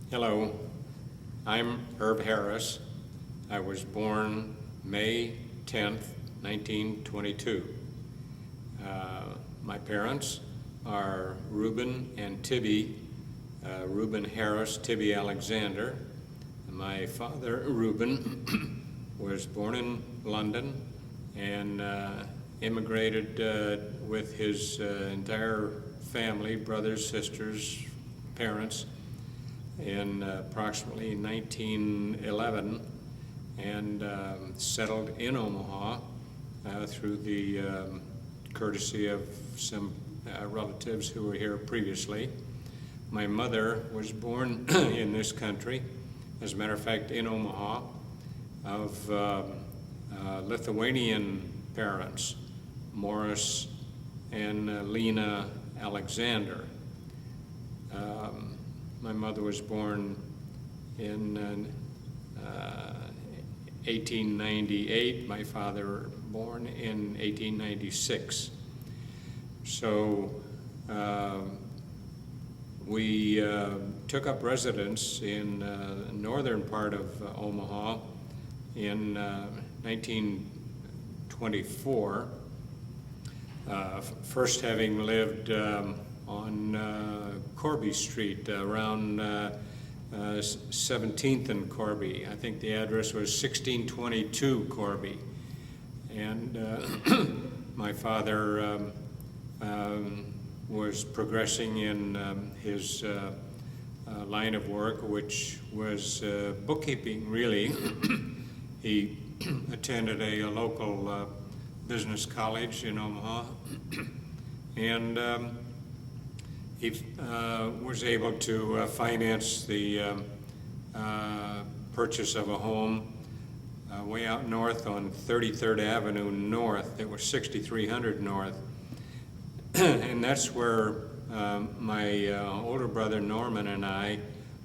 Hello, I'm Herb Harris. I was born May 10th, 1922. My parents are Reuben and Tibby, Reuben Harris, Tibby Alexander. My father, Reuben, was born in London and immigrated with his entire family, brothers, sisters, parents, in approximately 1911 and settled in Omaha through the courtesy of some relatives who were here previously. My mother was born in this country, as a matter of fact, in Omaha, of Lithuanian parents, Morris and Lena Alexander. My mother was born in 1898, my father born in 1896. So we took up residence in the northern part of Omaha in 1924, first having lived on Corby Street, around 17th and Corby. I think the address was 1622 Corby. And my father was progressing in his line of work, which was bookkeeping, really. He attended a local business college in Omaha, and he was able to finance the purchase of a home way out north on 33rd Avenue North. It was 6300 North. And that's where my older brother Norman and I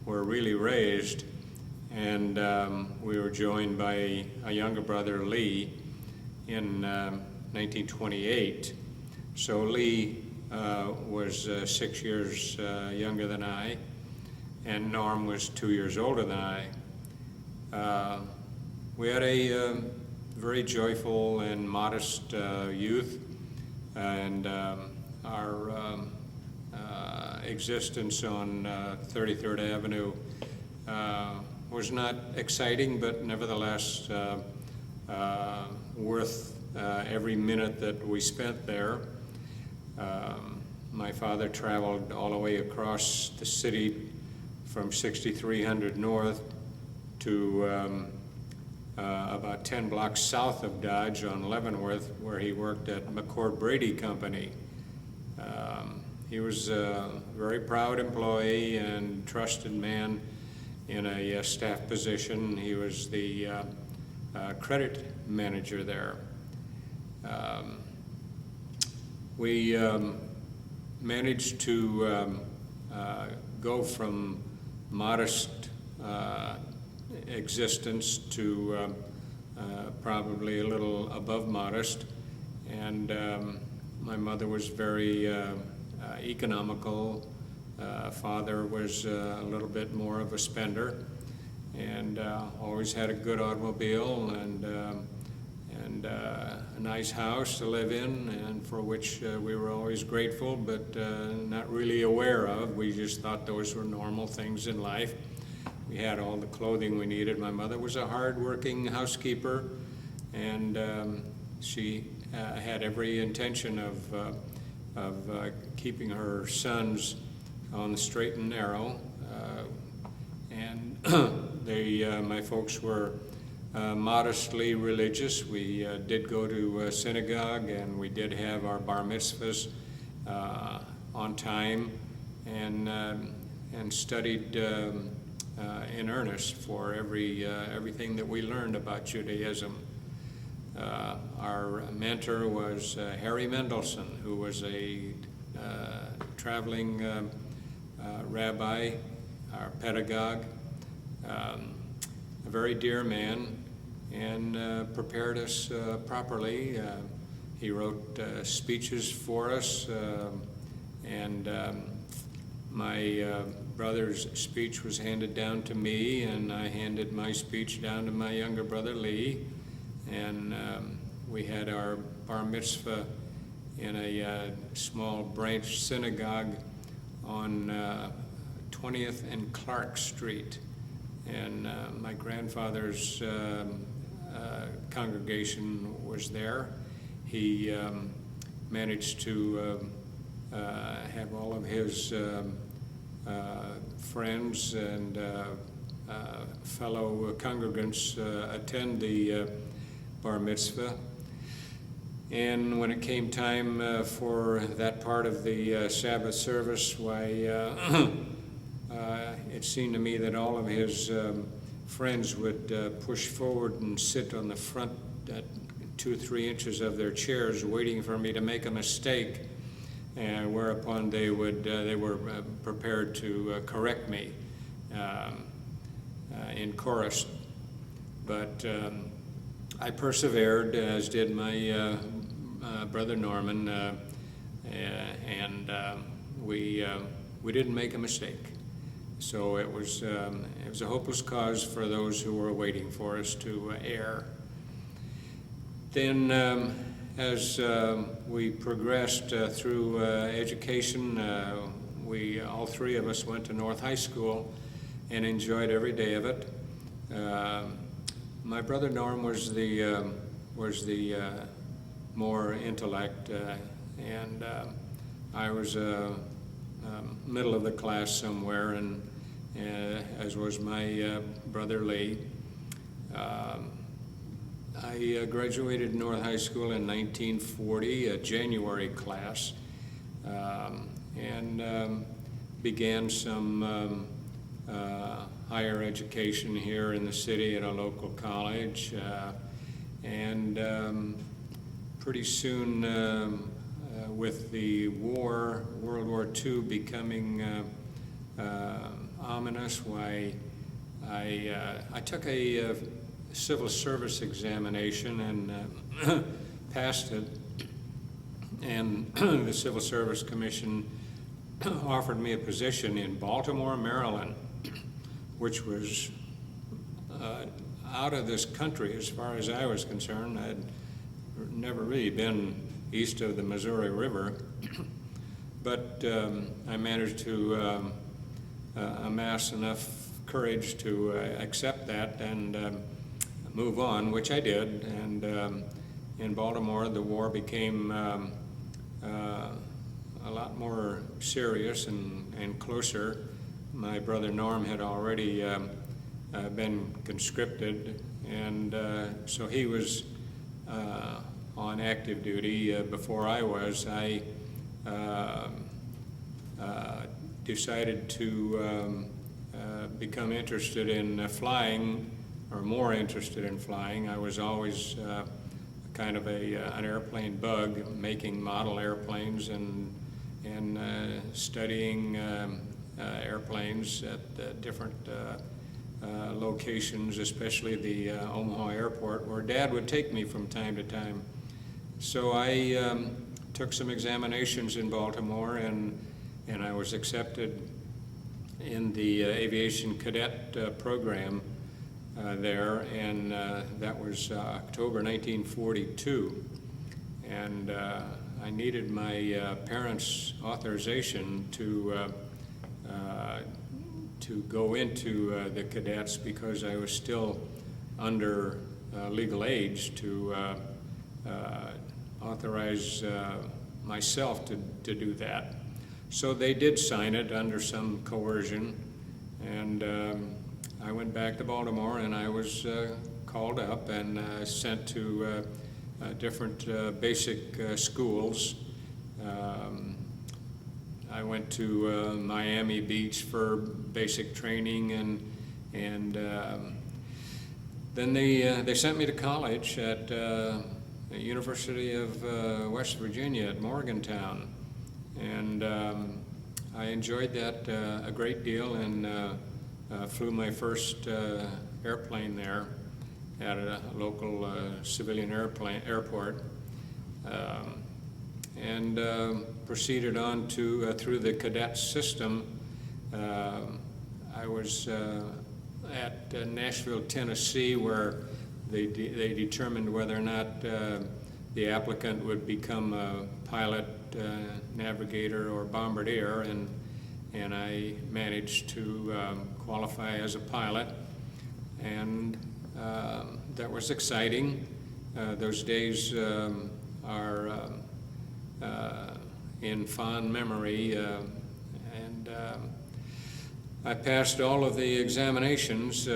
were really raised. And we were joined by a younger brother, Lee, in 1928. So Lee was 6 years younger than I, and Norm was 2 years older than I. We had a very joyful and modest youth, and our existence on 33rd Avenue was not exciting, but nevertheless worth every minute that we spent there. My father traveled all the way across the city from 6300 North to about 10 blocks south of Dodge on Leavenworth, where he worked at McCord Brady Company. He was a very proud employee and trusted man in a staff position. He was the credit manager there. We managed to go from modest existence to probably a little above modest, and my mother was very economical. Father was a little bit more of a spender, and always had a good automobile and a nice house to live in, and for which we were always grateful, but not really aware of. We just thought those were normal things in life. We had all the clothing we needed. My mother was a hard-working housekeeper, and she had every intention of keeping her sons on the straight and narrow. And my folks were modestly religious. We did go to synagogue, and we did have our bar mitzvahs on time, and studied in earnest for everything that we learned about Judaism. Our mentor was Harry Mendelson, who was a traveling rabbi, our pedagogue, a very dear man, and prepared us properly. He wrote speeches for us, and my brother's speech was handed down to me, and I handed my speech down to my younger brother Lee, and we had our bar mitzvah in a small branch synagogue on 20th and Clark Street. And my grandfather's congregation was there. He managed to have all of his friends and fellow congregants attend the bar mitzvah. And when it came time for that part of the Sabbath service, why, it seemed to me that all of his friends would push forward and sit on the front 2 or 3 inches of their chairs, waiting for me to make a mistake, and whereupon they were prepared to correct me in chorus. But I persevered, as did my brother Norman, and we didn't make a mistake. So it was a hopeless cause for those who were waiting for us to err. Then, as we progressed through education, all 3 of us went to North High School and enjoyed every day of it. My brother Norm was the more intellect, and I was middle of the class somewhere, and as was my brother Lee. I graduated North High School in 1940, a January class, and began some higher education here in the city at a local college, and pretty soon, with the war, World War II becoming ominous, why I took a civil service examination and passed it, and the Civil Service Commission offered me a position in Baltimore, Maryland, which was out of this country as far as I was concerned. I'd never really been east of the Missouri River, but I managed to amass enough courage to accept that and move on, which I did. And in Baltimore, the war became a lot more serious and closer. My brother Norm had already been conscripted, and so he was on active duty before I was. I decided to become interested in flying, or more interested in flying. I was always kind of an airplane bug, making model airplanes and studying airplanes at different locations, especially the Omaha airport, where Dad would take me from time to time. So I took some examinations in Baltimore, and I was accepted in the aviation cadet program there, and that was October 1942. And I needed my parents' authorization to go into the cadets, because I was still under legal age to authorize myself to do that. So they did sign it under some coercion, and I went back to Baltimore, and I was called up and sent to different basic schools. I went to Miami Beach for basic training, and then they sent me to college at the University of West Virginia at Morgantown, and I enjoyed that a great deal, and flew my first airplane there at a local civilian airport, and proceeded on to through the cadet system I was at Nashville, Tennessee, where they determined whether or not the applicant would become a pilot, navigator, or bombardier, and I managed to qualify as a pilot, and that was exciting. Those days are in fond memory, and I passed all of the examinations,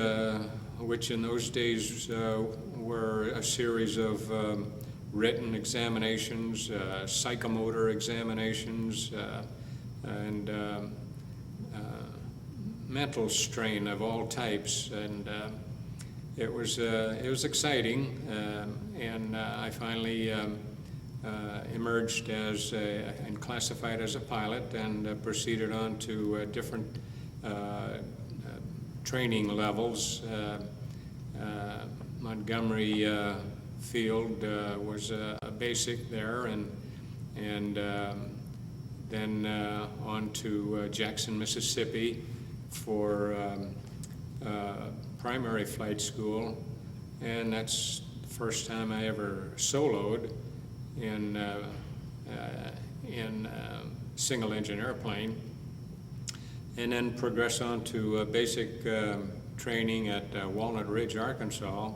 which in those days were a series of written examinations, psychomotor examinations, and mental strain of all types, and it was exciting, and I finally emerged as and classified as a pilot, and proceeded on to different training levels. Montgomery Field was a basic there, and then on to Jackson, Mississippi for primary flight school, and that's the first time I ever soloed in single engine airplane, and then progress on to basic training at Walnut Ridge, Arkansas,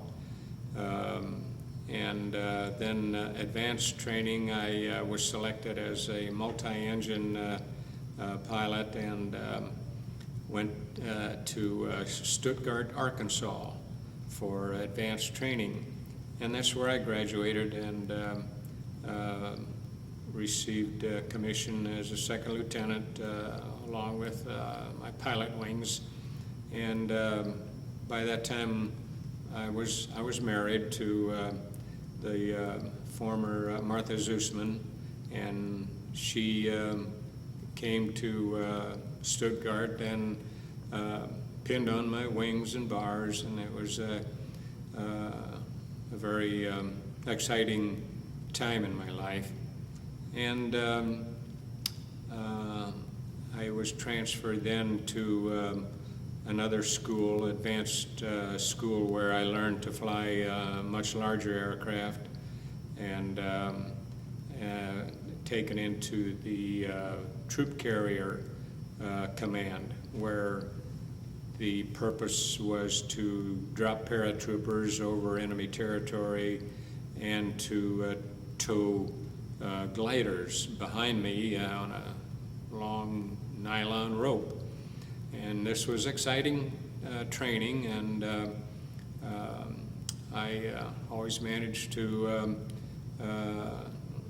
and then advanced training. I was selected as a multi-engine pilot, and went to Stuttgart, Arkansas for advanced training, and that's where I graduated and received a commission as a second lieutenant along with my pilot wings, and by that time I was married to the former Martha Zusman, and she came to Stuttgart and pinned on my wings and bars, and it was a very exciting time in my life. And I was transferred then to another school, advanced school, where I learned to fly much larger aircraft, and taken into the troop carrier command, where the purpose was to drop paratroopers over enemy territory and to tow gliders behind me on a long nylon rope. And this was exciting training, and I always managed to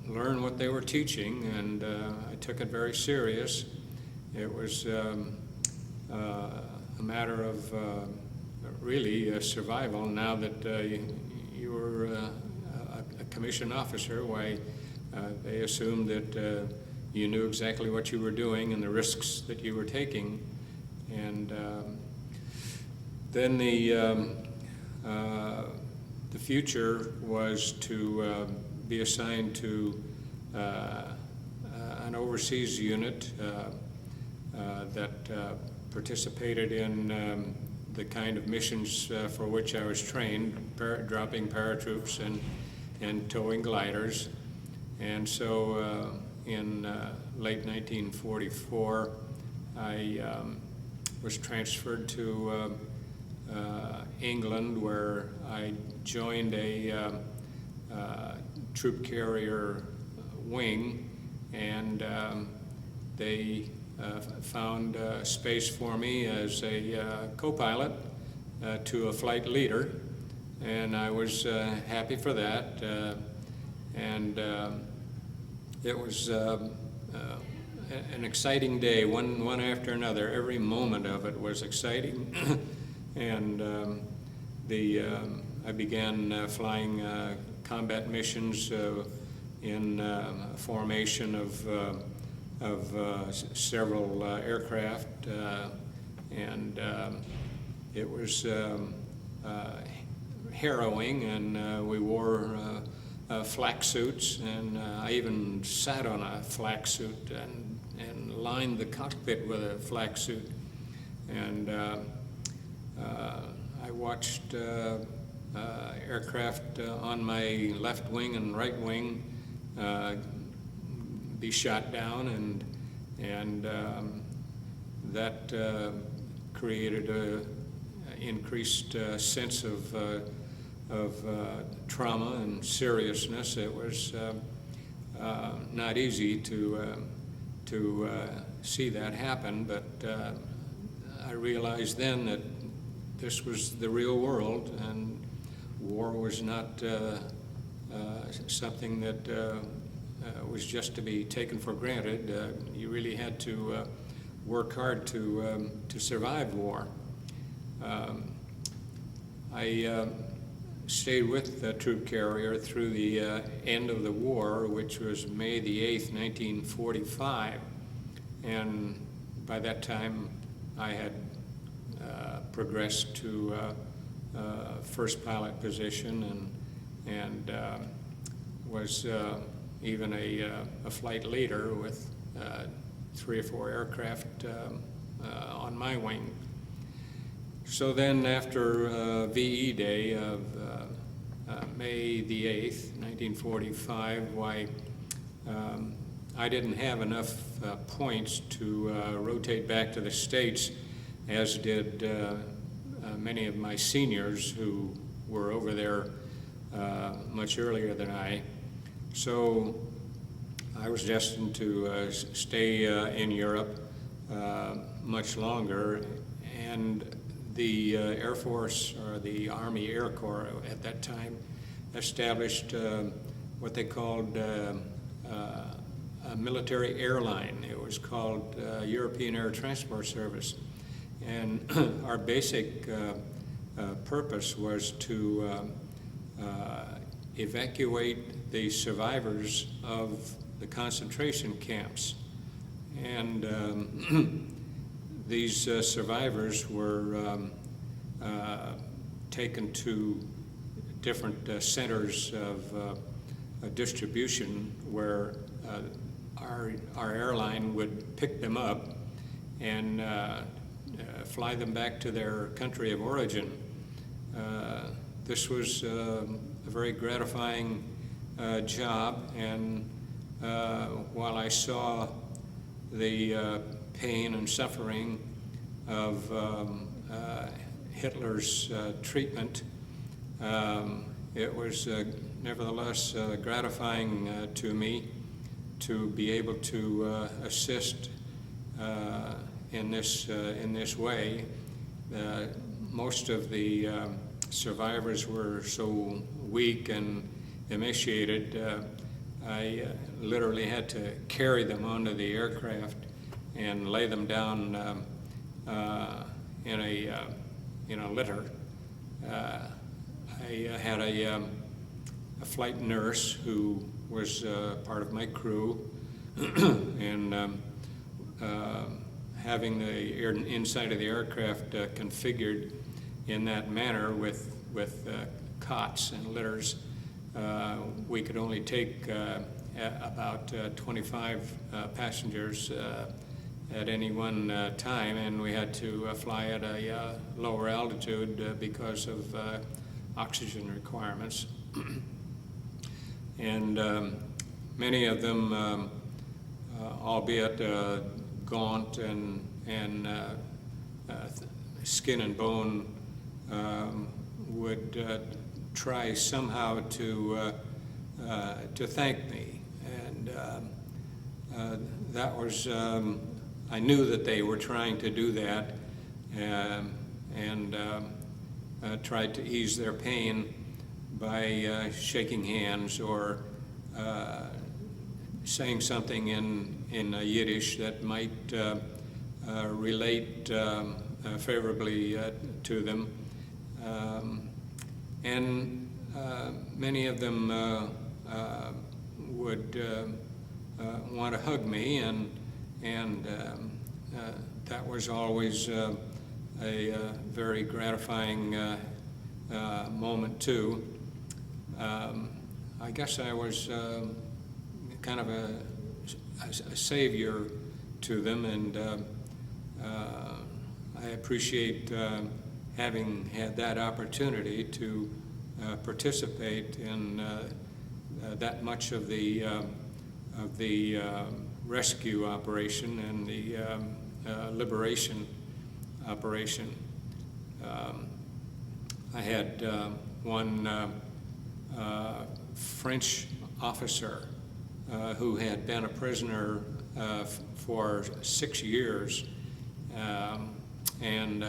learn what they were teaching, and I took it very serious. It was a matter of really survival. Now that you were a commissioned officer, why they assumed that you knew exactly what you were doing and the risks that you were taking. And then the future was to be assigned to an overseas unit that participated in the kind of missions for which I was trained, dropping paratroops and towing gliders. And so in late 1944, I was transferred to England, where I joined a troop carrier wing, and they found space for me as a co-pilot to a flight leader, and I was happy for that, and it was an exciting day, one after another. Every moment of it was exciting, and I began flying combat missions in formation of several aircraft, and it was harrowing, and we wore flak suits, and I even sat on a flak suit and lined the cockpit with a flak suit. And I watched aircraft on my left wing and right wing be shot down, and that created a increased sense of trauma and seriousness. It was not easy to see that happen, but I realized then that this was the real world, and war was not something that was just to be taken for granted. You really had to work hard to survive war. I stayed with the troop carrier through the end of the war, which was May the 8th, 1945. And by that time, I had progressed to first pilot position and was even a flight leader with 3 or 4 aircraft on my wing. So then after VE Day of May the 8th, 1945, why I didn't have enough points to rotate back to the States, as did many of my seniors who were over there much earlier than I. So I was destined to stay in Europe much longer, and the Air Force, or the Army Air Corps at that time, established what they called a military airline. It was called European Air Transport Service. And our basic purpose was to evacuate the survivors of the concentration camps. And these survivors were taken to different centers of distribution where our airline would pick them up and fly them back to their country of origin. This was a very gratifying job, and while I saw the pain and suffering of Hitler's treatment, it was nevertheless gratifying to me to be able to assist in this way. Most of the survivors were so weak and emaciated, I literally had to carry them onto the aircraft and lay them down in a litter. I had a flight nurse who was part of my crew, and having the inside of the aircraft configured in that manner with cots and litters, we could only take about 25 passengers at any one time, and we had to fly at a lower altitude because of oxygen requirements. And many of them, albeit gaunt and skin and bone, would try somehow to thank me, and that was I knew that they were trying to do that, and tried to ease their pain by shaking hands or saying something in Yiddish that might relate favorably to them. And many of them would want to hug me, and that was always a very gratifying moment too. I guess I was kind of a savior to them, and I appreciate having had that opportunity to participate in that much of the rescue operation and the liberation operation. I had one French officer who had been a prisoner for 6 years, and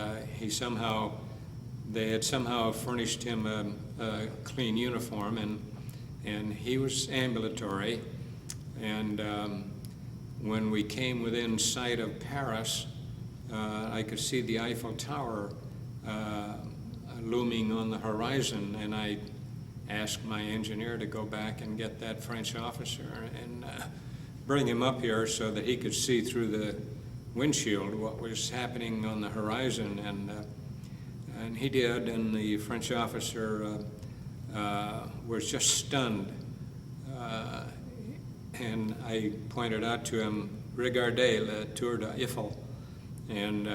they had somehow furnished him a clean uniform, and he was ambulatory. And when we came within sight of Paris, I could see the Eiffel Tower looming on the horizon, and I asked my engineer to go back and get that French officer and bring him up here so that he could see through the windshield what was happening on the horizon. And he did, and the French officer was just stunned. And I pointed out to him, "Regardez le Tour d'Eiffel," and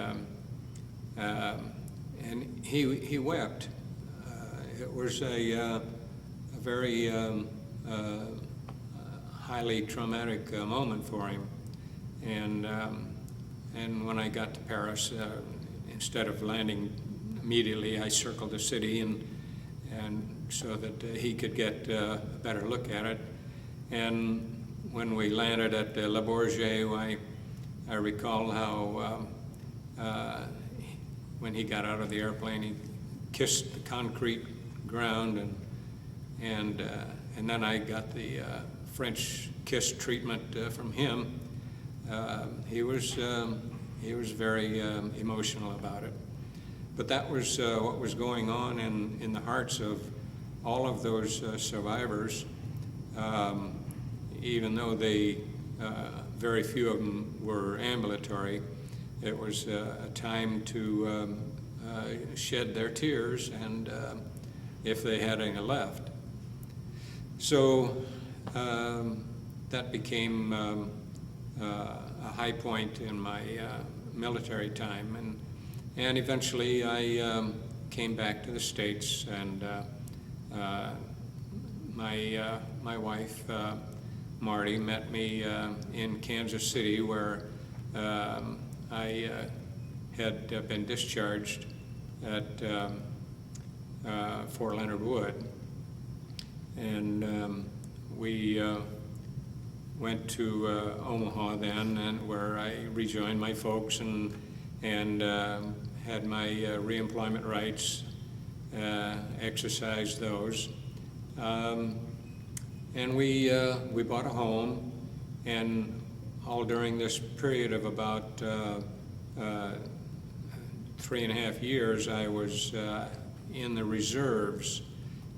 he wept. It was a very highly traumatic moment for him. And when I got to Paris, instead of landing immediately, I circled the city and so that he could get a better look at it. And when we landed at Le Bourget, I recall how when he got out of the airplane, he kissed the concrete ground, and then I got the French kiss treatment from him. He was very emotional about it. But that was what was going on in the hearts of all of those survivors. Even though very few of them were ambulatory, it was a time to shed their tears, and if they had any left. So that became a high point in my military time, and eventually I came back to the States, and my wife Marty met me in Kansas City, where I had been discharged at Fort Leonard Wood, and we went to Omaha then, and where I rejoined my folks and had my reemployment rights, exercised those. And we bought a home, and all during this period of about 3.5 years, I was in the reserves,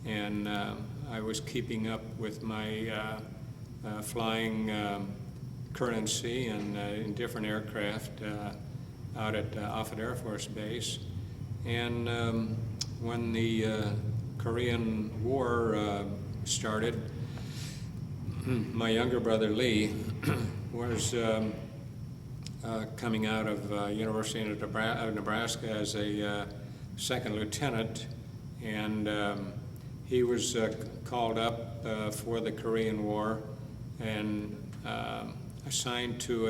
and I was keeping up with my flying currency and in different aircraft out at Offutt Air Force Base. And when the Korean War started, my younger brother Lee was coming out of University of Nebraska as a second lieutenant, and he was called up for the Korean War and assigned to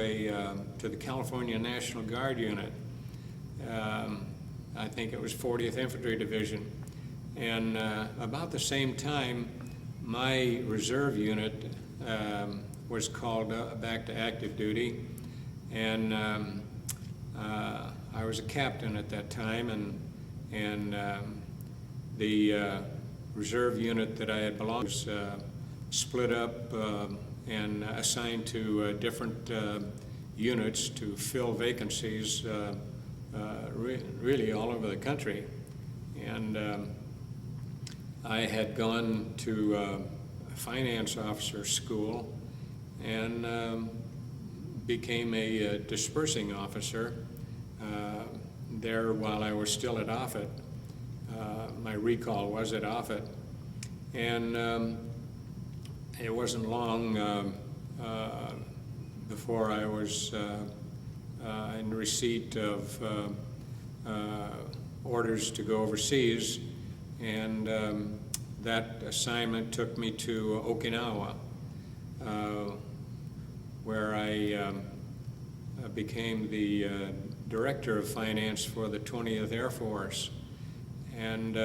the California National Guard unit. I think it was 40th Infantry Division, and about the same time, my reserve unit was called back to active duty, and I was a captain at that time, and the reserve unit that I had belonged to was split up and assigned to different units to fill vacancies really all over the country. And I had gone to a finance officer school and became a dispersing officer there while I was still at Offutt. My recall was at Offutt. And it wasn't long before I was in receipt of orders to go overseas, and that assignment took me to Okinawa, where I became the Director of Finance for the 20th Air Force. And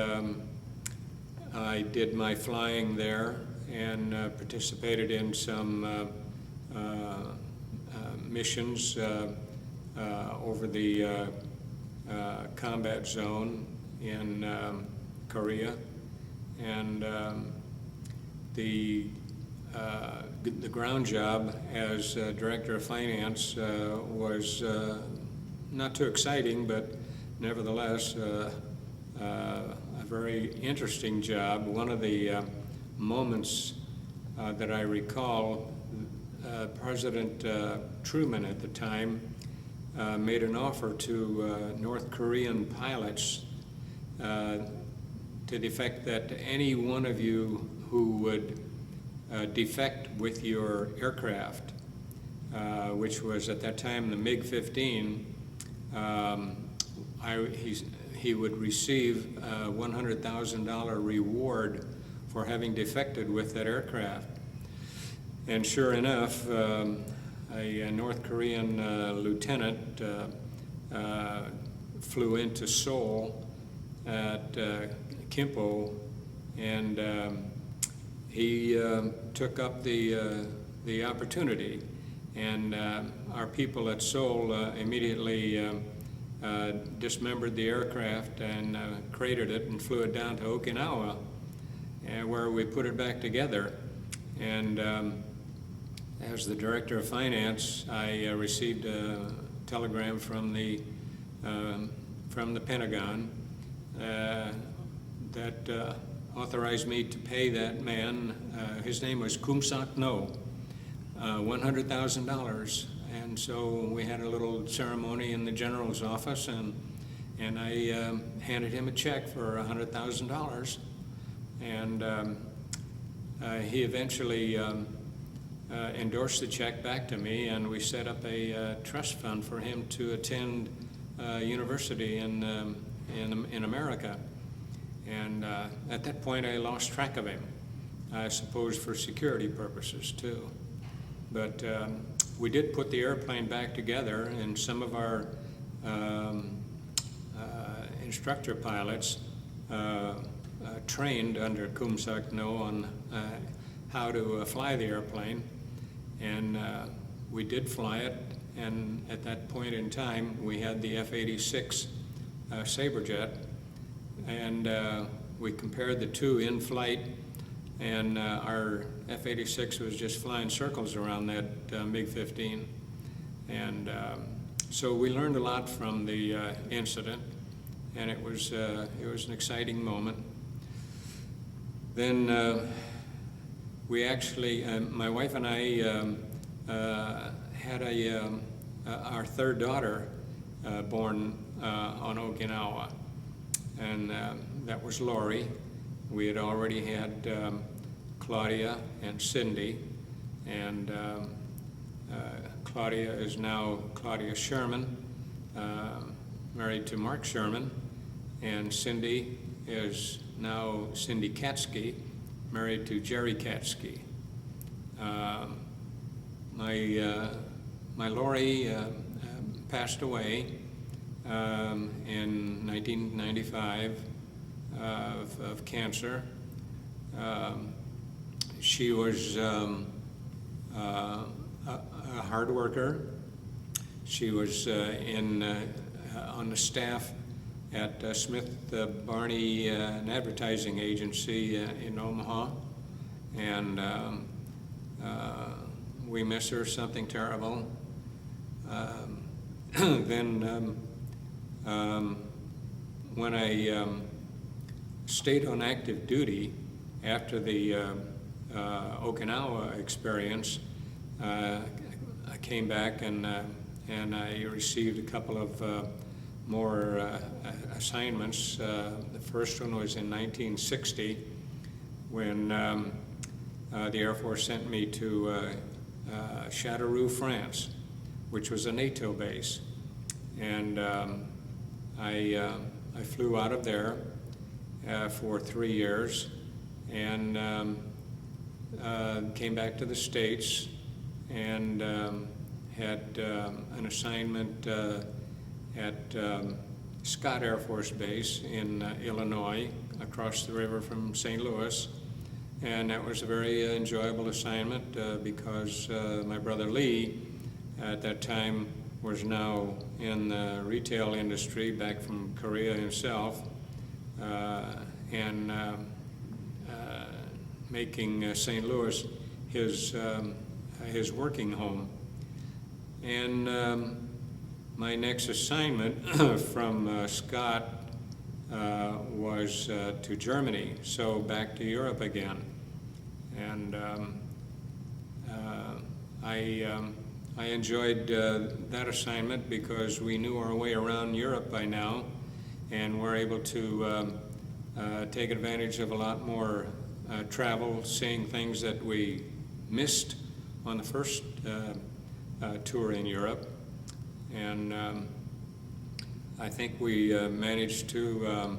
I did my flying there and participated in some missions over the combat zone in Korea. And the ground job as Director of Finance was not too exciting, but nevertheless a very interesting job. One of the moments that I recall, President Truman at the time made an offer to North Korean pilots to the effect that any one of you who would defect with your aircraft, which was at that time the MiG-15, he would receive a $100,000 reward for having defected with that aircraft. And sure enough, a North Korean lieutenant flew into Seoul at Kimpo, and he took up the opportunity. And our people at Seoul immediately dismembered the aircraft and cratered it and flew it down to Okinawa, where we put it back together. And as the Director of Finance, I received a telegram from the Pentagon that authorized me to pay that man, his name was Kum Sak No, $100,000. And so we had a little ceremony in the general's office, and I handed him a check for $100,000. And he eventually endorsed the check back to me, and we set up a trust fund for him to attend university in America. And at that point, I lost track of him, I suppose for security purposes too. But we did put the airplane back together, and some of our instructor pilots trained under Kum Sak No on how to fly the airplane. And we did fly it, and at that point in time, we had the F-86 Saberjet, and we compared the two in flight, and our F-86 was just flying circles around that MiG-15. And so we learned a lot from the incident, and it was an exciting moment. Then we actually, my wife and I had our third daughter born on Okinawa, and that was Lori. We had already had Claudia and Cindy, and Claudia is now Claudia Sherman, married to Mark Sherman, and Cindy is now Cindy Katsky, married to Jerry Katsky. My Lori passed away in 1995 of cancer. She was a hard worker. She was on the staff at Smith Barney, an advertising agency in Omaha, and we miss her something terrible. Then when I stayed on active duty after the Okinawa experience, I came back and I received a couple of more assignments. The first one was in 1960 when the Air Force sent me to Châteauroux, France, which was a NATO base. And I flew out of there for 3 years and came back to the States and had an assignment at Scott Air Force Base in Illinois, across the river from St. Louis. And that was a very enjoyable assignment because my brother Lee, at that time, was now in the retail industry, back from Korea himself, and making St. Louis his working home. And my next assignment from Scott was to Germany, so back to Europe again. And I enjoyed that assignment because we knew our way around Europe by now, and were able to take advantage of a lot more travel, seeing things that we missed on the first tour in Europe. And I think we managed to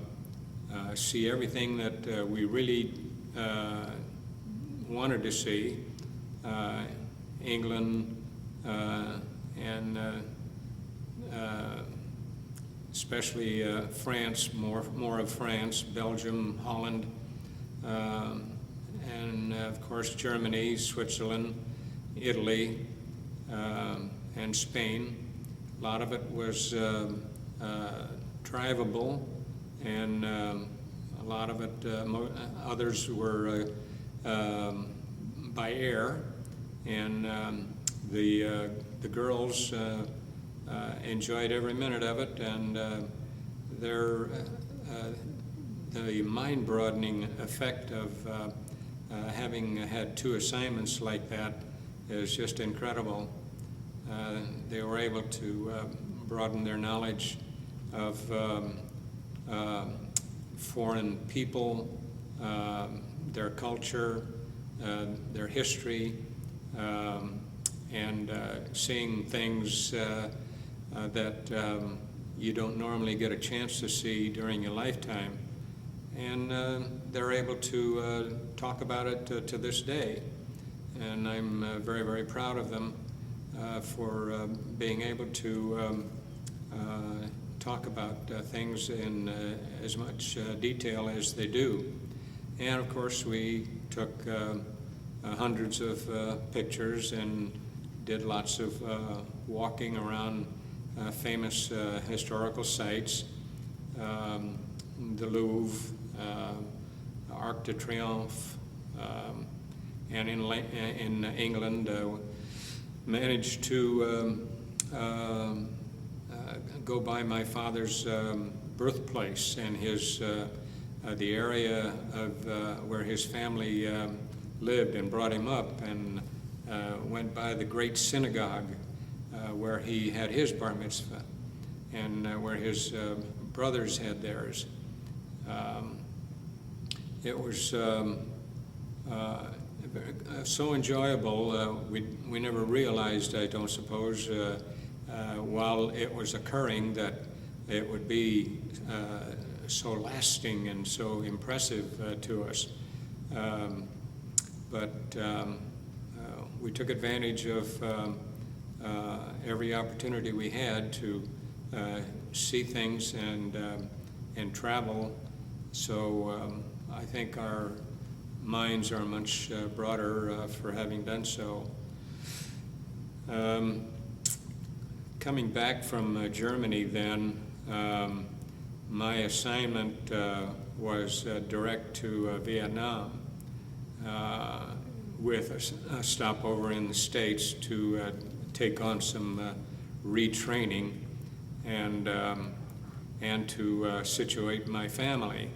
see everything that we really wanted to see. England and especially France, more of France, Belgium, Holland, and of course Germany, Switzerland, Italy, and Spain. A lot of it was drivable, and a lot of it, others were by air, and the girls enjoyed every minute of it, and the mind-broadening effect of having had 2 assignments like that is just incredible. They were able to broaden their knowledge of foreign people, their culture, their history, and seeing things that you don't normally get a chance to see during your lifetime. And they're able to talk about it to this day. And I'm very, very proud of them for being able to talk about things in as much detail as they do. And of course we took hundreds of pictures and did lots of walking around famous historical sites, the Louvre, Arc de Triomphe, and in England managed to go by my father's birthplace and his the area of where his family lived and brought him up, and went by the great synagogue where he had his bar mitzvah, and where his brothers had theirs. It was so enjoyable. We never realized, I don't suppose, while it was occurring, that it would be so lasting and so impressive to us. But we took advantage of every opportunity we had to see things and travel. So I think our minds are much broader for having done so. Coming back from Germany then, my assignment was direct to Vietnam, with a stopover in the States to take on some retraining and to situate my family.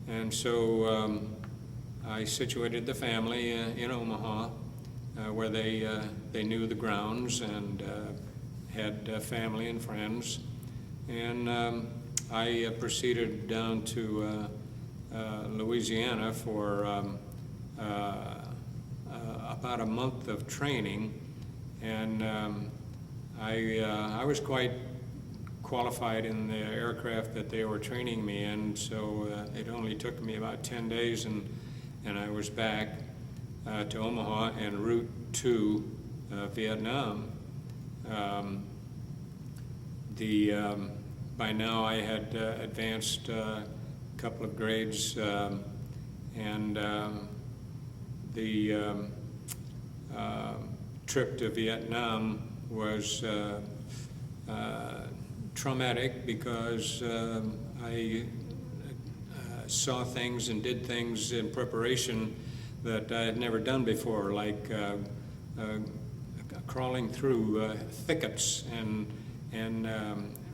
And so I situated the family in Omaha, where they knew the grounds and had family and friends. And I proceeded down to Louisiana for about a month of training, and I was quite qualified in the aircraft that they were training me in, so it only took me about 10 days, and I was back to Omaha en route to Vietnam. By now I had advanced a couple of grades, and the trip to Vietnam was traumatic because I saw things and did things in preparation that I had never done before, like crawling through thickets and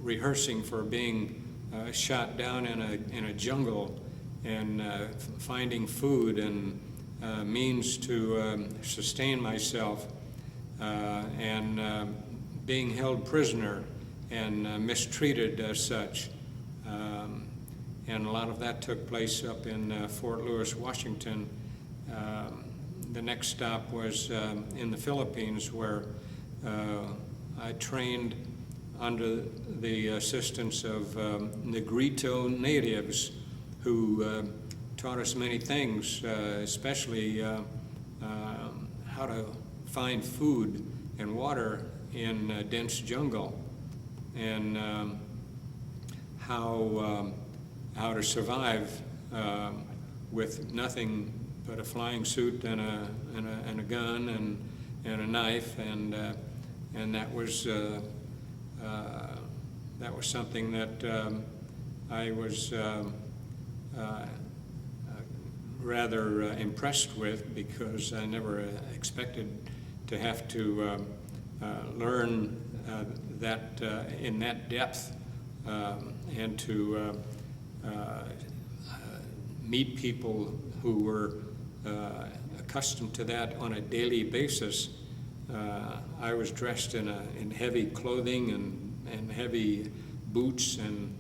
rehearsing for being shot down in a jungle, and finding food and means to sustain myself, and being held prisoner and mistreated as such. And a lot of that took place up in Fort Lewis, Washington. The next stop was in the Philippines, where I trained under the assistance of Negrito natives who taught us many things, especially how to find food and water in a dense jungle, and how to survive with nothing but a flying suit and a gun and a knife, and that was something that I was rather impressed with, because I never expected to have to learn that in that depth, and to meet people who were accustomed to that on a daily basis. I was dressed in heavy clothing and heavy boots and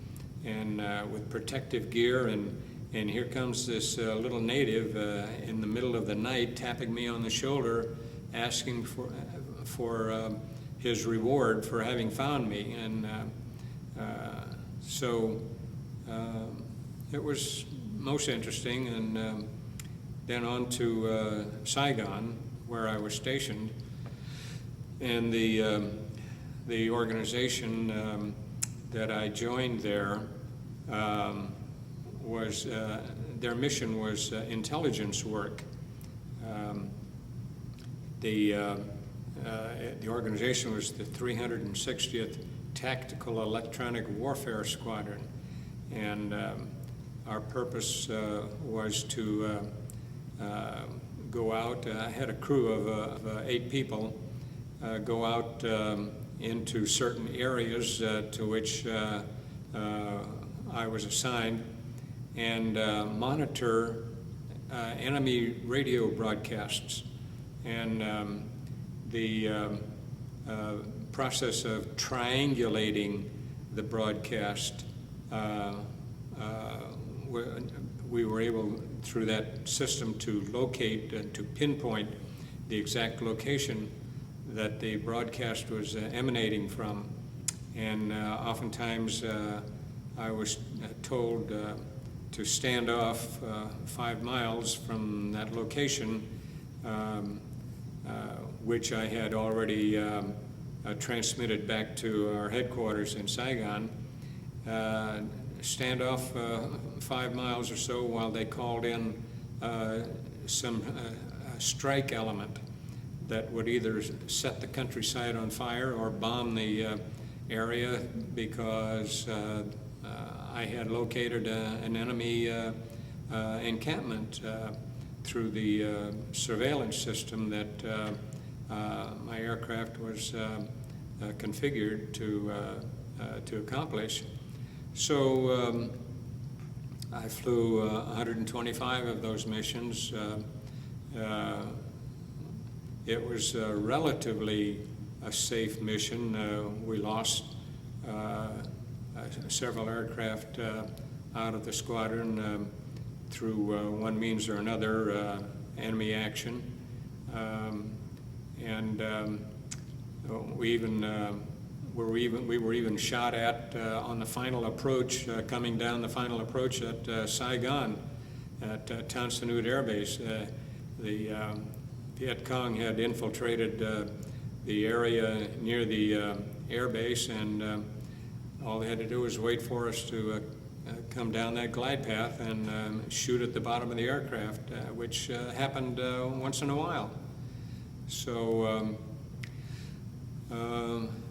with protective gear, and here comes this little native in the middle of the night tapping me on the shoulder, asking for his reward for having found me, and so it was most interesting. And then on to Saigon, where I was stationed, and the organization that I joined there was their mission was intelligence work. The organization was the 360th Tactical Electronic Warfare Squadron, and our purpose was to go out. I had a crew of 8 people, go out into certain areas to which I was assigned, and monitor enemy radio broadcasts. And the process of triangulating the broadcast, we were able, through that system, to locate and to pinpoint the exact location that the broadcast was emanating from. And oftentimes I was told to stand off 5 miles from that location, which I had already transmitted back to our headquarters in Saigon. Stand off 5 miles or so while they called in some strike element that would either set the countryside on fire or bomb the area, because I had located an enemy encampment through the surveillance system that my aircraft was configured to accomplish. So I flew 125 of those missions. It was relatively a safe mission. We lost several aircraft out of the squadron through one means or another, enemy action. And we even we were even shot at on the final approach, coming down the final approach at Saigon, at Tan Son Nhut Air Base. The Viet Cong had infiltrated the area near the air base, and all they had to do was wait for us to come down that glide path and shoot at the bottom of the aircraft, which happened once in a while. So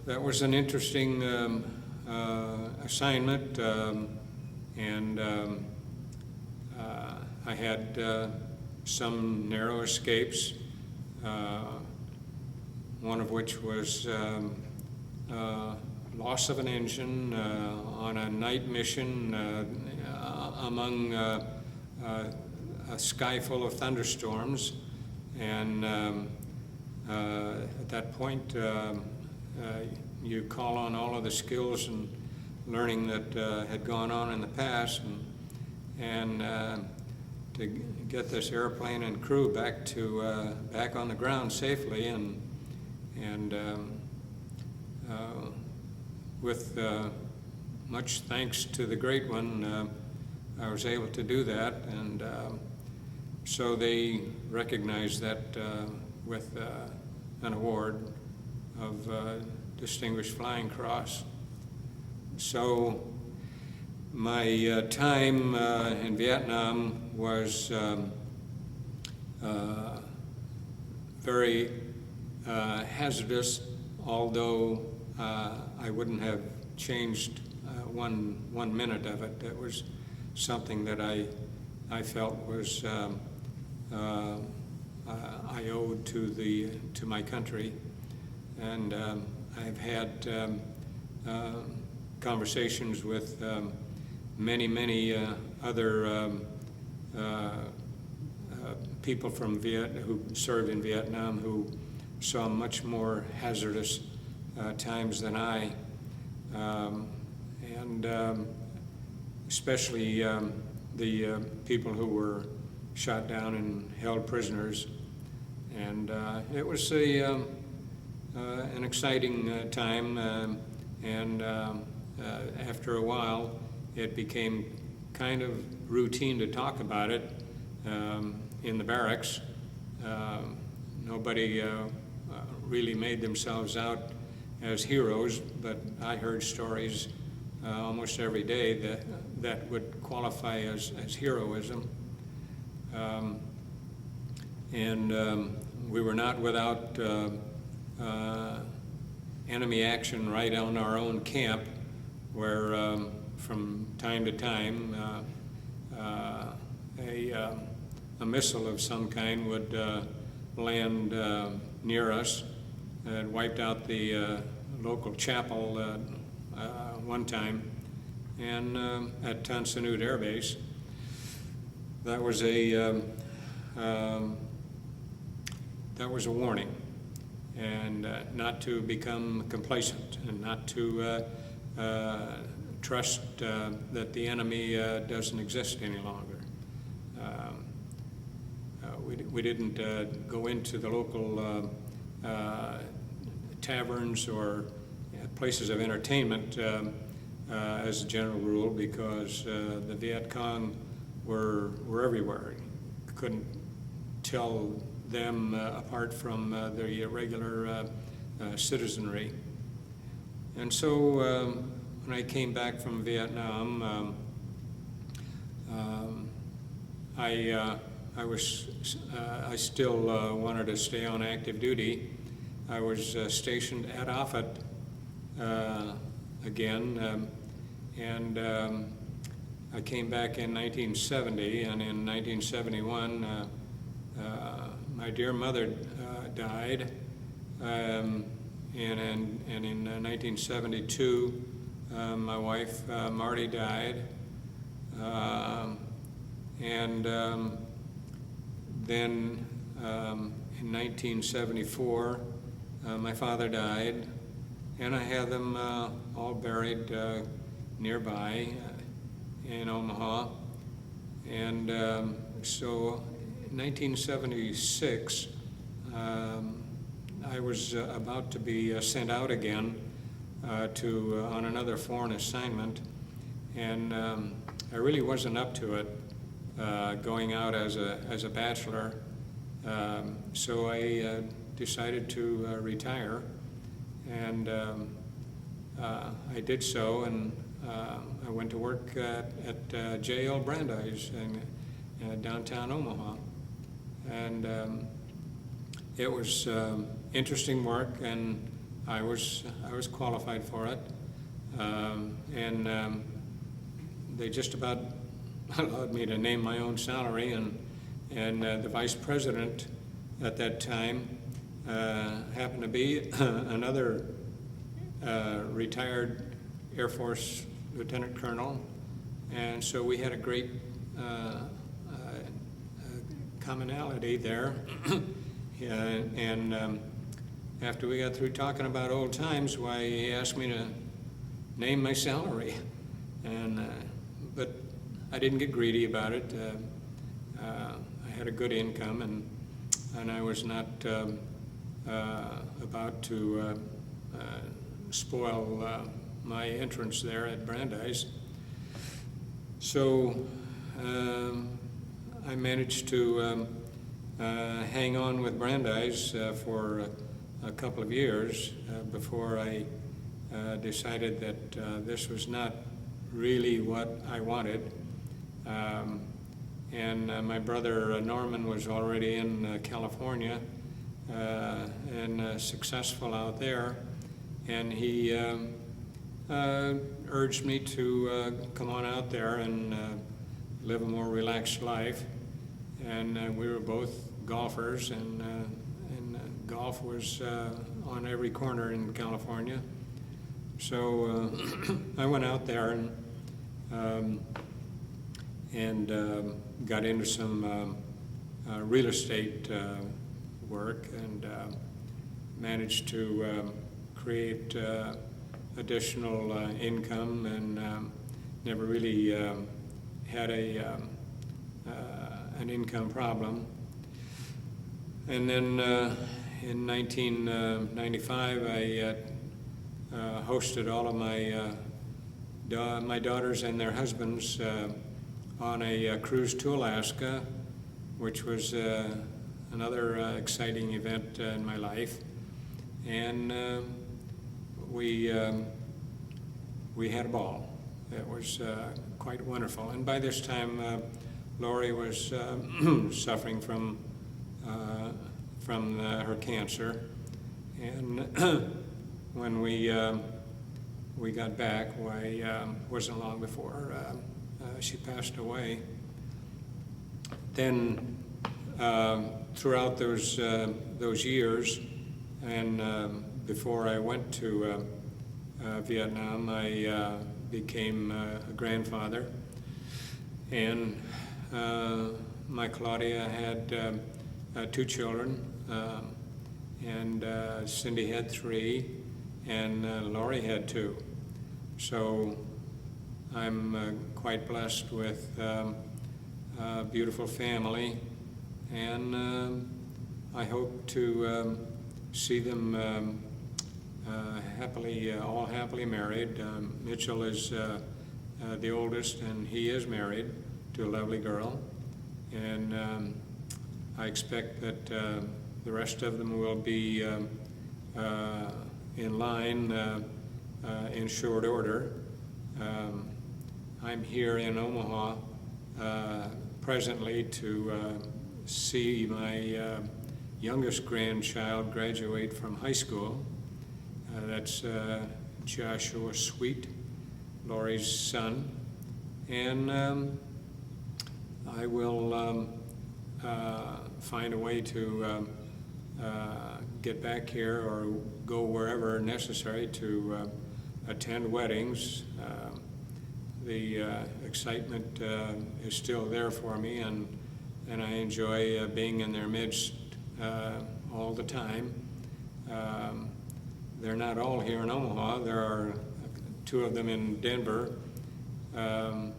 that was an interesting assignment, and I had some narrow escapes, one of which was loss of an engine on a night mission among a sky full of thunderstorms, and at that point you call on all of the skills and learning that had gone on in the past, and to get this airplane and crew back on the ground safely, and with much thanks to the Great One, I was able to do that, and so they recognized that with an award of Distinguished Flying Cross. So my time in Vietnam was very hazardous, although I wouldn't have changed one minute of it. It was something that I felt was I owed to my country, and I've had conversations with many other people from who served in Vietnam who saw much more hazardous times than I, and especially the people who were shot down and held prisoners. And it was an exciting time, and after a while it became kind of routine to talk about it in the barracks. Nobody really made themselves out as heroes, but I heard stories almost every day that would qualify as heroism. And we were not without enemy action right on our own camp, where from time to time a missile of some kind would land near us. It wiped out the local chapel one time, and at Tan Son Nhut Air Base. That was a warning, and not to become complacent, and not to trust that the enemy doesn't exist any longer. We didn't go into the local taverns or places of entertainment as a general rule, because the Viet Cong were everywhere. You couldn't tell them apart from the regular citizenry. And so when I came back from Vietnam, I still wanted to stay on active duty. I was stationed at Offutt again, and I came back in 1970, and in 1971, my dear mother died, and in 1972, my wife Marty died, and then in 1974, my father died, and I had them all buried nearby in Omaha. And so in 1976, I was about to be sent out again on another foreign assignment, and I really wasn't up to it, going out as a bachelor. So I decided to retire, and I did so, and I went to work at J.L. Brandeis in downtown Omaha, and it was interesting work, and I was qualified for it, and they just about allowed me to name my own salary, and the vice president at that time happened to be another retired Air Force lieutenant colonel, and so we had a great commonality there. And after we got through talking about old times, why, he asked me to name my salary, and but I didn't get greedy about it. I had a good income, and I was not about to spoil my entrance there at Brandeis. So I managed to hang on with Brandeis for a couple of years before I decided that this was not really what I wanted. And my brother Norman was already in California and successful out there, and he urged me to come on out there and live a more relaxed life. And we were both golfers, and golf was on every corner in California. So I went out there and got into some real estate work, and managed to create additional income, and never really had an income problem. And then in 1995, I hosted all of my daughters and their husbands on a cruise to Alaska, which was another exciting event in my life. And we had a ball. It was quite wonderful. And by this time, Lori was suffering from her cancer, and when we got back, why, wasn't long before she passed away. Then throughout those years, and before I went to Vietnam, I became a grandfather, and my Claudia had 2 children, and Cindy had 3, and Lori had 2. So I'm quite blessed with a beautiful family, and I hope to see them all happily married. Mitchell is the oldest, and he is married to a lovely girl, and I expect that the rest of them will be in line in short order. I'm here in Omaha presently to see my youngest grandchild graduate from high school. That's Joshua Sweet, Lori's son, and I will find a way to get back here or go wherever necessary to attend weddings. The excitement is still there for me, and I enjoy being in their midst all the time. They're not all here in Omaha. There are 2 of them in Denver, and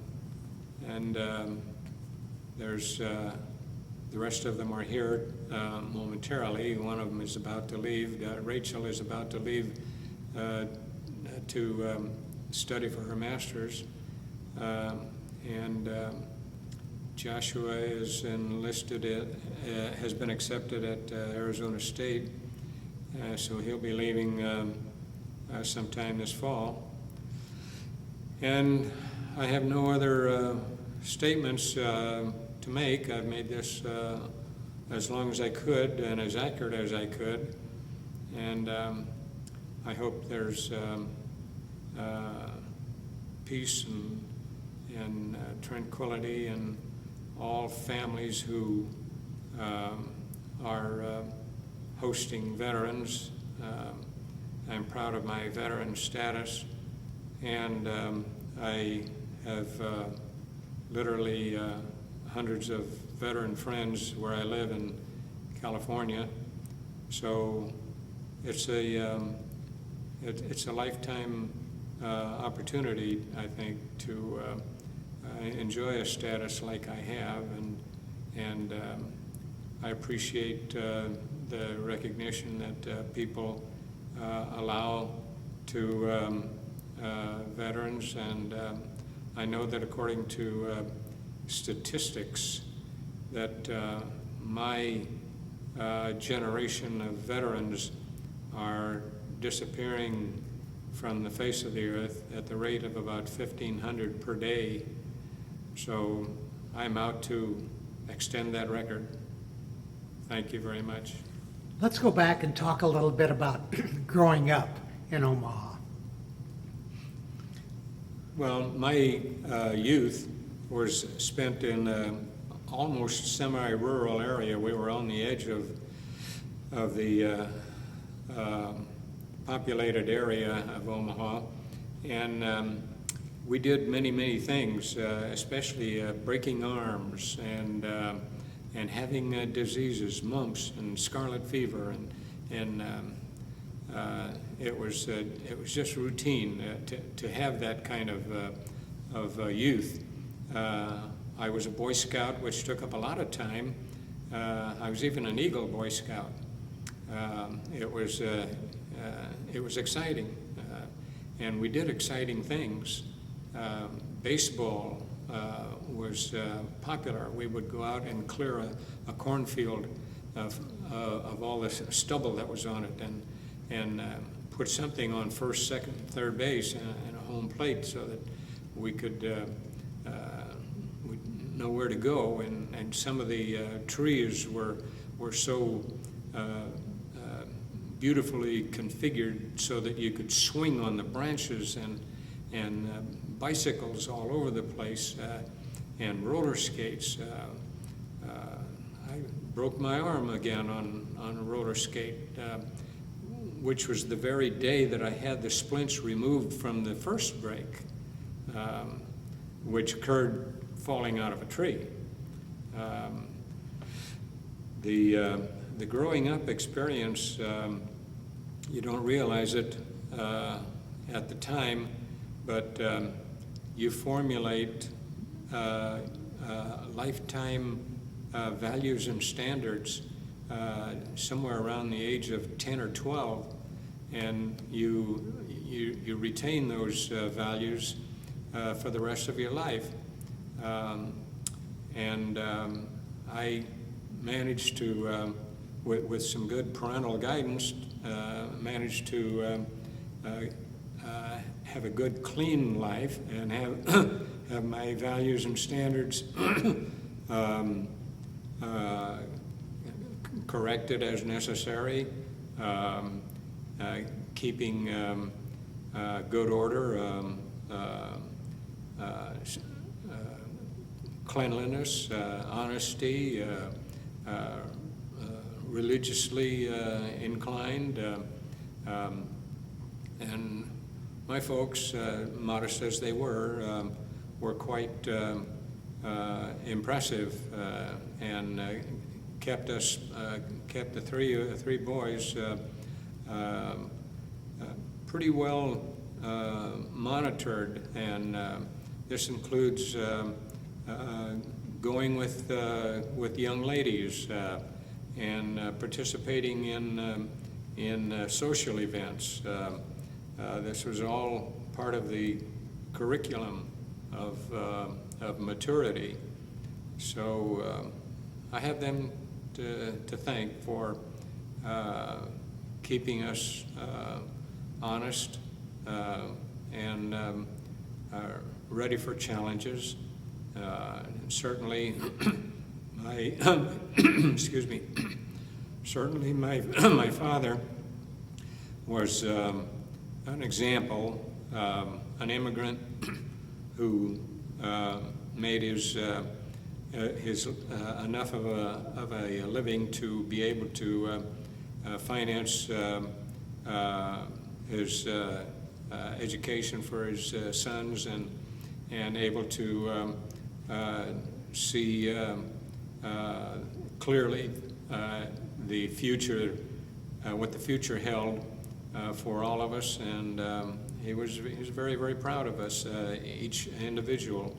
there's the rest of them are here momentarily. One of them is about to leave. Rachel is about to leave study for her master's. And Joshua is enlisted has been accepted at Arizona State, so he'll be leaving sometime this fall. And I have no other statements to make. I've made this as long as I could and as accurate as I could. And I hope there's peace and tranquility in all families who are hosting veterans. I'm proud of my veteran status, and I have literally hundreds of veteran friends where I live in California. So it's a lifetime opportunity, I think, to enjoy a status like I have, and I appreciate the recognition that people allow to veterans, and I know that according to statistics that my generation of veterans are disappearing from the face of the earth at the rate of about 1,500 per day. So I'm out to extend that record. Thank you very much. Let's go back and talk a little bit about growing up in Omaha. Well, my youth was spent in an almost semi-rural area. We were on the edge of the populated area of Omaha, and we did many things, especially breaking arms and having diseases, mumps and scarlet fever, and it was just routine to have that kind of youth. I was a Boy Scout, which took up a lot of time. I was even an Eagle Boy Scout. It was exciting, and we did exciting things. Baseball was popular. We would go out and clear a cornfield of all the stubble that was on it, and put something on first, second, third base and a home plate so that we could we'd know where to go. And some of the trees were so beautifully configured so that you could swing on the branches, and bicycles all over the place, and roller skates. I broke my arm again on a roller skate, which was the very day that I had the splints removed from the first break, which occurred falling out of a tree. The growing up experience, you don't realize it at the time, but you formulate lifetime values and standards somewhere around the age of 10 or 12, and you retain those values for the rest of your life. I managed to, with some good parental guidance, managed to have a good, clean life and have my values and standards corrected as necessary, keeping good order, cleanliness, honesty, religiously inclined, and my folks, modest as they were quite impressive, and kept the three boys pretty well monitored, and this includes going with young ladies and participating in social events. This was all part of the curriculum of maturity. So I have them to thank for keeping us honest and ready for challenges. Certainly, my excuse me. Certainly, my father was an example, an immigrant who made his enough of a living to be able to finance his education for his sons, and able to see clearly the future, what the future held for all of us, and he was very, very proud of us, each individual.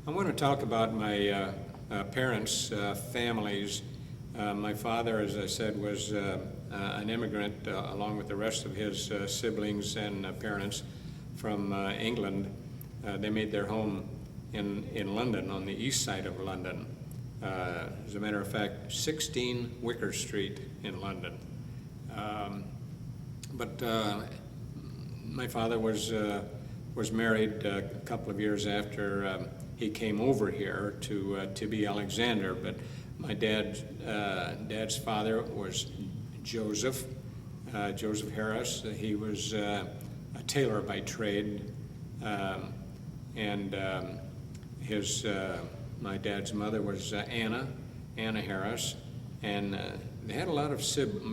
I want to talk about my parents' families. My father, as I said, was an immigrant along with the rest of his siblings and parents from England. They made their home in London, on the east side of London. As a matter of fact, 16 Wicker Street in London. But my father was married a couple of years after he came over here to Tibby, Alexander. But my dad's father was Joseph Harris. He was a tailor by trade, and my dad's mother was Anna Harris, and they had a lot of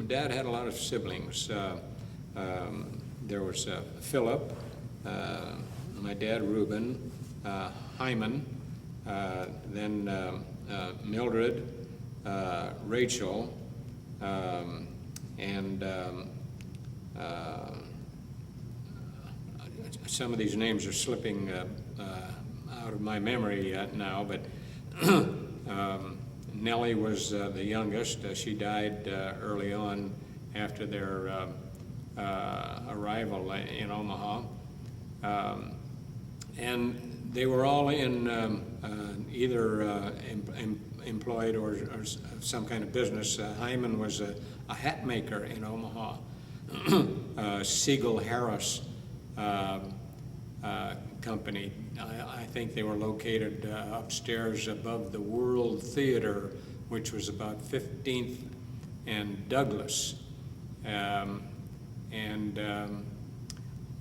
Dad had a lot of siblings. There was Philip, my dad Reuben, Hyman, then Mildred, Rachel, and some of these names are slipping out of my memory now, but Nellie was the youngest. She died early on after their arrival in Omaha. And they were all in either employed or some kind of business. Hyman was a hat maker in Omaha. Siegel Harris Company. I think they were located upstairs above the World Theater, which was about 15th and Douglas.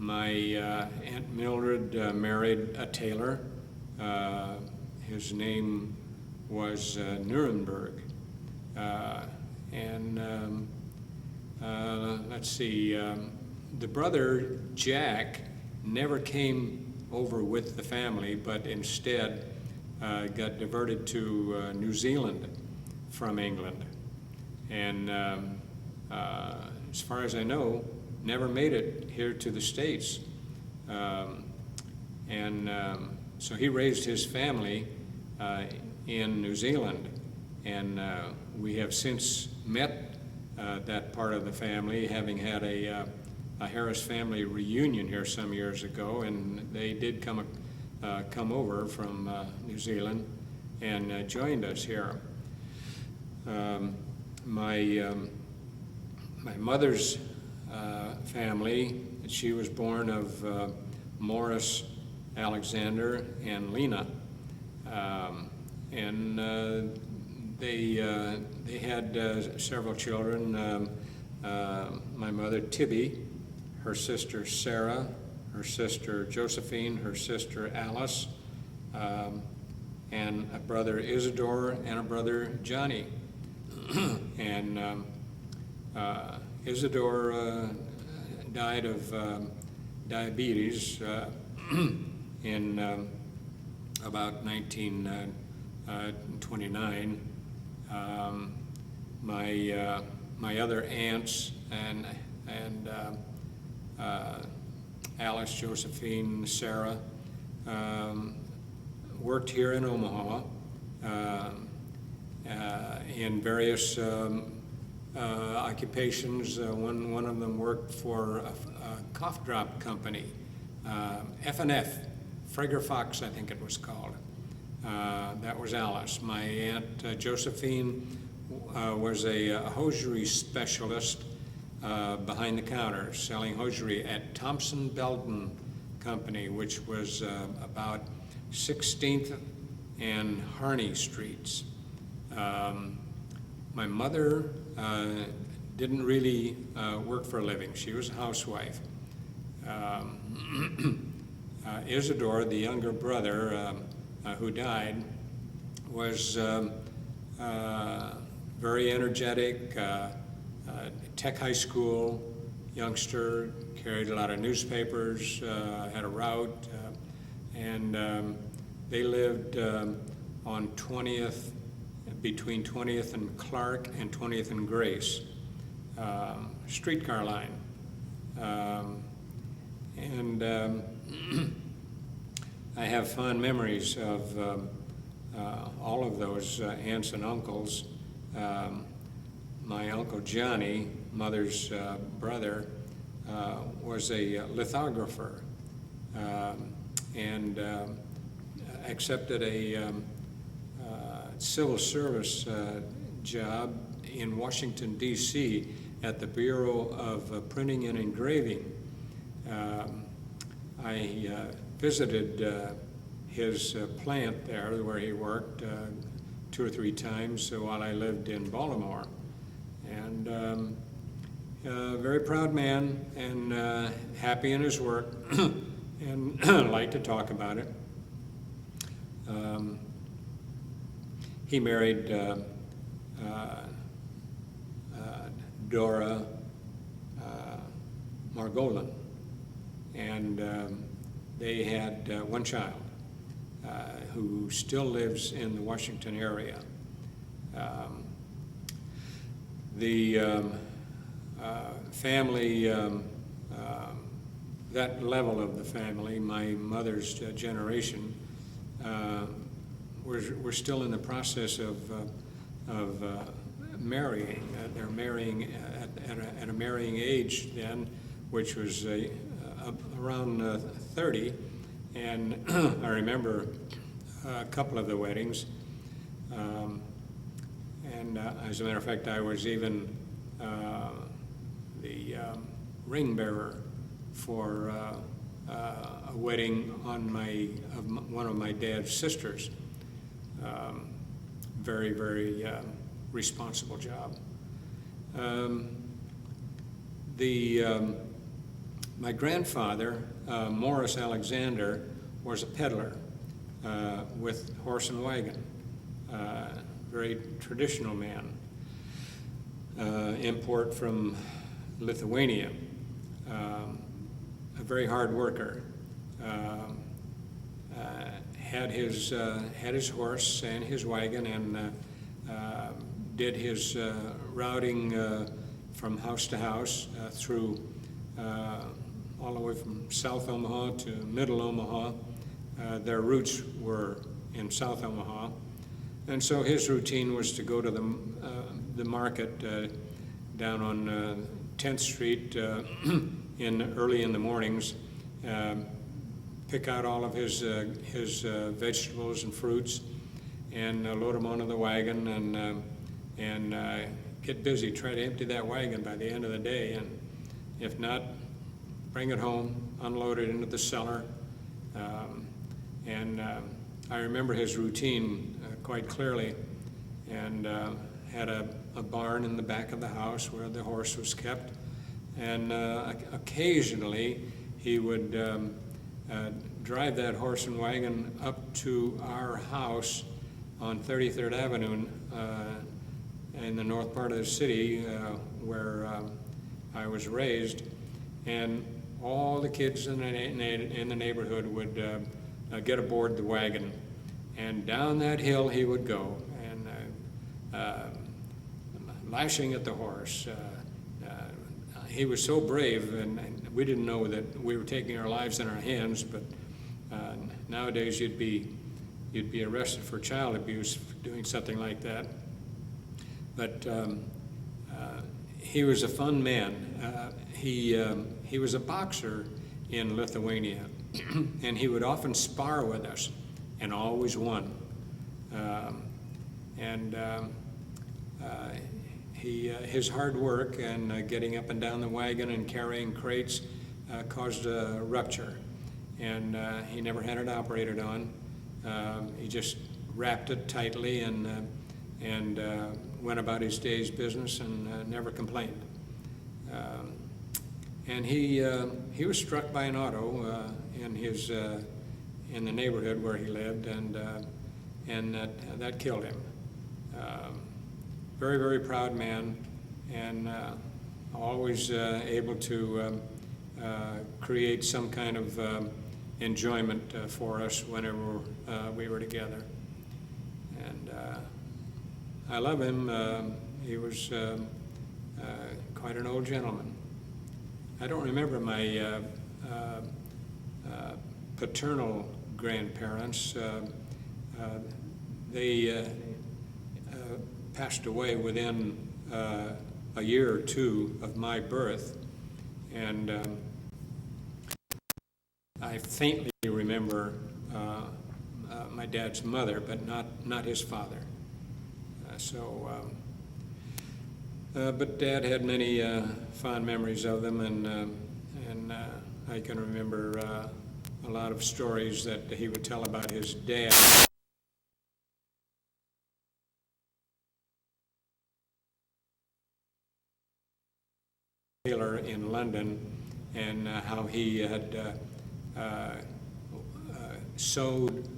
My Aunt Mildred married a tailor. His name was Nuremberg. Let's see, the brother Jack never came over with the family, but instead got diverted to New Zealand from England. And as far as I know, never made it here to the States. So he raised his family in New Zealand, and we have since met that part of the family, having had a Harris family reunion here some years ago, and they did come over from New Zealand and joined us here. My mother's family, she was born of Morris, Alexander, and Lena, and they had several children. My mother Tibby, her sister Sarah, her sister Josephine, her sister Alice, and a brother Isidore and a brother Johnny. And Isidore died of diabetes in about 1929. My other aunts and Alice, Josephine, Sarah, worked here in Omaha in various occupations. One of them worked for a cough drop company, F&F, Frager Fox, I think it was called. That was Alice. My Aunt Josephine was a hosiery specialist behind the counter, selling hosiery at Thompson Belton Company, which was about 16th and Harney Streets. My mother didn't really work for a living. She was a housewife. Isidore, the younger brother who died, was very energetic, Tech High School youngster, carried a lot of newspapers, had a route, and they lived on 20th, between 20th and Clark and 20th and Grace, streetcar line. And I have fond memories of all of those aunts and uncles. My Uncle Johnny, mother's brother, was a lithographer and accepted a civil service job in Washington, D.C. at the Bureau of Printing and Engraving. I visited his plant there where he worked 2 or 3 times while I lived in Baltimore. And a very proud man and happy in his work and liked to talk about it. He married Dora Margolin, and they had one child who still lives in the Washington area. The family, that level of the family, my mother's generation, we're still in the process of marrying. They're marrying at a marrying age then, which was around 30. And I remember a couple of the weddings. And as a matter of fact, I was even the ring bearer for a wedding on one of my dad's sisters. Very, very responsible job. My grandfather, Morris Alexander, was a peddler with horse and wagon. Very traditional man. Import from Lithuania. A very hard worker. Had his horse and his wagon and did his routing from house to house through all the way from South Omaha to Middle Omaha. Their roots were in South Omaha. And so his routine was to go to the market down on 10th Street early in the mornings, pick out all of his vegetables and fruits, and load them onto the wagon and get busy. Try to empty that wagon by the end of the day, and if not, bring it home, unload it into the cellar. I remember his routine quite clearly, and had a barn in the back of the house where the horse was kept, and occasionally he would drive that horse and wagon up to our house on 33rd Avenue in the north part of the city where I was raised, and all the kids in the neighborhood would get aboard the wagon, and down that hill he would go, and lashing at the horse. he was so brave, and we didn't know that we were taking our lives in our hands, but nowadays you'd be arrested for child abuse for doing something like that. But he was a fun man. He was a boxer in Lithuania, and he would often spar with us, and always won. His hard work and getting up and down the wagon and carrying crates caused a rupture, and he never had it operated on. He just wrapped it tightly and went about his day's business and never complained. And he was struck by an auto in the neighborhood where he lived, and that killed him. Very, very proud man, and always able to create some kind of enjoyment for us whenever we were together. And I love him. He was quite an old gentleman. I don't remember my paternal grandparents. They passed away within a year or two of my birth, and I faintly remember my dad's mother, but not his father. But Dad had many fond memories of them, and I can remember a lot of stories that he would tell about his dad. Tailor in London, and how he had sewed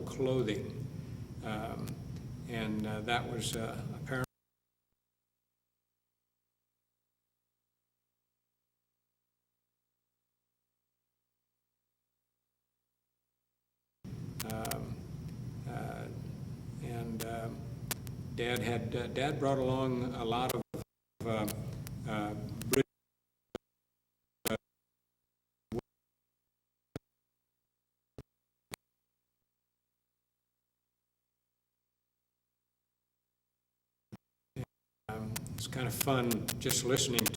clothing, and that was apparent. Dad brought along a lot of it's kind of fun just listening to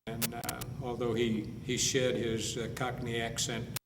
and although he shed his Cockney accent